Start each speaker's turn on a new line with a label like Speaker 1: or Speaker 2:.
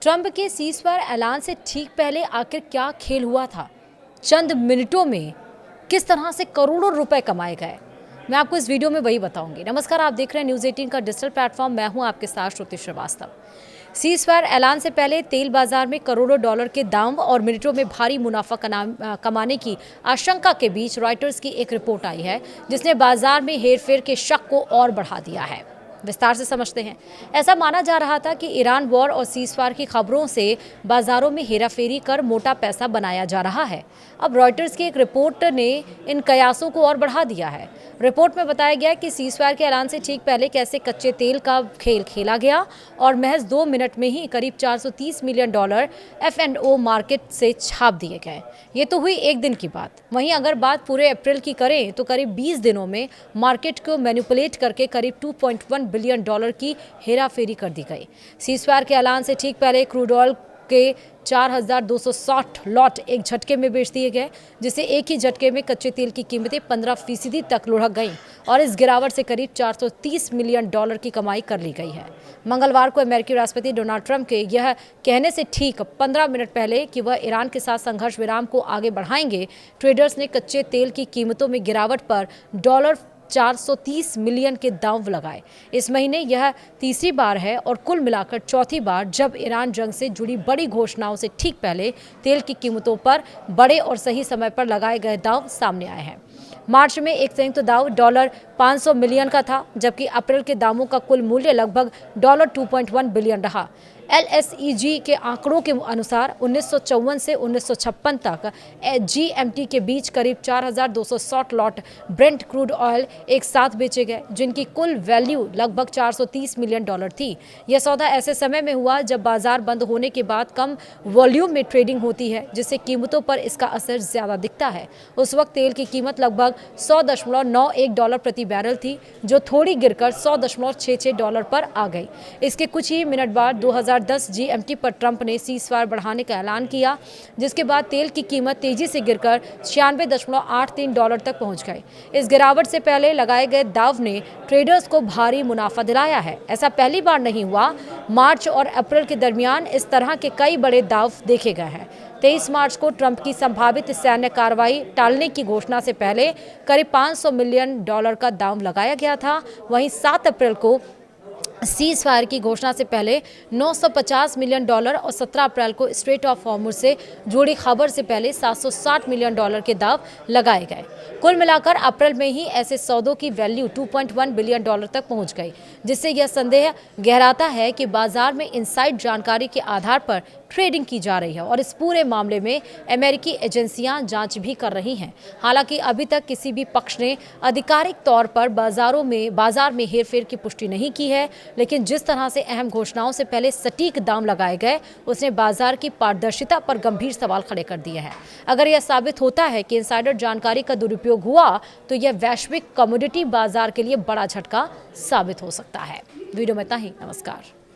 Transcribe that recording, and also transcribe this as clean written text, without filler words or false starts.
Speaker 1: Trump के ceasefire ऐलान से ठीक पहले आखिर क्या खेल हुआ था? चंद मिनटों में किस तरह से करोड़ों रुपए कमाए गए, मैं आपको इस वीडियो में वही बताऊंगी। नमस्कार, आप देख रहे हैं न्यूज़ 18 का डिजिटल प्लेटफॉर्म। मैं हूं आपके साथ श्रुति श्रीवास्तव। सीज़फायर ऐलान से पहले तेल बाजार में करोड़ों डॉलर के दाम और मिनटों में भारी मुनाफा कमाने की आशंका के बीच रॉयटर्स की एक रिपोर्ट आई है, जिसने बाजार में हेरफेर के शक को और बढ़ा दिया है। विस्तार से समझते हैं। ऐसा माना जा रहा था कि ईरान वॉर और सीज़फायर की खबरों से बाजारों में हेराफेरी कर मोटा पैसा बनाया जा रहा है। अब रॉयटर्स की एक रिपोर्ट ने इन कयासों को और बढ़ा दिया है। रिपोर्ट में बताया गया कि सीज़फायर के ऐलान से ठीक पहले कैसे कच्चे तेल का खेल खेला गया और महज 2 मिनट में ही करीब 430 मिलियन डॉलर F&O मार्केट से छाप दिए गए। ये तो हुई एक दिन की बात। वहीं अगर बात पूरे अप्रैल की करें तो करीब 20 दिनों में मार्केट को मैनिपुलेट करके करीब 2.1 बिलियन डॉलर की हेराफेरी कर दी गई। सीज़फायर के ऐलान से ठीक पहले क्रूड ऑयल के 4,260 लॉट एक झटके में बेच दिए गए, जिससे एक ही झटके में कच्चे तेल की कीमतें 15% तक लुढ़क गईं और इस गिरावट से करीब 430 मिलियन डॉलर की कमाई कर ली गई है। मंगलवार को अमेरिकी राष्ट्रपति डोनाल्ड ट्रंप के यह कहने से ठीक 15 मिनट पहले कि वह ईरान के साथ संघर्ष विराम को आगे बढ़ाएंगे, ट्रेडर्स ने कच्चे तेल की कीमतों में गिरावट पर $430 मिलियन के दांव लगाए। इस महीने यह तीसरी बार है और कुल मिलाकर चौथी बार जब ईरान जंग से जुड़ी बड़ी घोषणाओं से ठीक पहले तेल की कीमतों पर बड़े और सही समय पर लगाए गए दांव सामने आए हैं। मार्च में एक संयुक्त दांव $500 मिलियन का था, जबकि अप्रैल के दामों का कुल मूल्य लगभग $2.1 बिलियन रहा। LSEG के आंकड़ों के अनुसार 1954 से 1956 तक GMT के बीच करीब 4,260 लॉट ब्रेंट क्रूड ऑयल एक साथ बेचे गए, जिनकी कुल वैल्यू लगभग 430 मिलियन डॉलर थी। यह सौदा ऐसे समय में हुआ जब बाजार बंद होने के बाद कम वॉल्यूम में ट्रेडिंग होती है, जिससे कीमतों पर इसका असर ज्यादा दिखता है। उस वक्त तेल की कीमत लगभग $100.91 प्रति बैरल थी, जो थोड़ी गिरकर $100.66 पर आ गई। इसके कुछ ही मिनट बाद 2010 GMT पर ट्रंप ने सीज़फायर बढ़ाने का ऐलान किया, जिसके बाद तेल की कीमत तेजी से गिरकर $96.83 तक पहुंच गई। इस गिरावट से पहले लगाए गए दाव ने ट्रेडर्स को भारी मुनाफा दिलाया है। ऐसा पहली बार नहीं हुआ। मार्च और अप्रैल के दरमियान इस तरह के कई बड़े दाव देखे गए हैं। 23 मार्च को ट्रंप की संभावित सैन्य कार्रवाई टालने की घोषणा से पहले करीब $500 मिलियन का दांव लगाया गया था। वहीं 7 अप्रैल को सीज़फायर की घोषणा से पहले $950 मिलियन और 17 अप्रैल को स्ट्रेट ऑफ हॉर्मुज़ से जुड़ी खबर से पहले $760 मिलियन के दाव लगाए गए। कुल मिलाकर अप्रैल में ही ऐसे सौदों की वैल्यू $2.1 बिलियन तक पहुंच गई, जिससे यह संदेह गहराता है कि बाजार में इनसाइड जानकारी के आधार पर ट्रेडिंग की जा रही है और इस पूरे मामले में अमेरिकी एजेंसियां जांच भी कर रही हैं। हालांकि अभी तक किसी भी पक्ष ने आधिकारिक तौर पर बाजार में हेरफेर की पुष्टि नहीं की है, लेकिन जिस तरह से अहम घोषणाओं से पहले सटीक दाम लगाए गए, उसने बाजार की पारदर्शिता पर गंभीर सवाल खड़े कर दिए हैं। अगर यह साबित होता है कि इनसाइडर जानकारी का दुरुपयोग हुआ, तो यह वैश्विक कमोडिटी बाजार के लिए बड़ा झटका साबित हो सकता है। वीडियो में इतना ही। नमस्कार।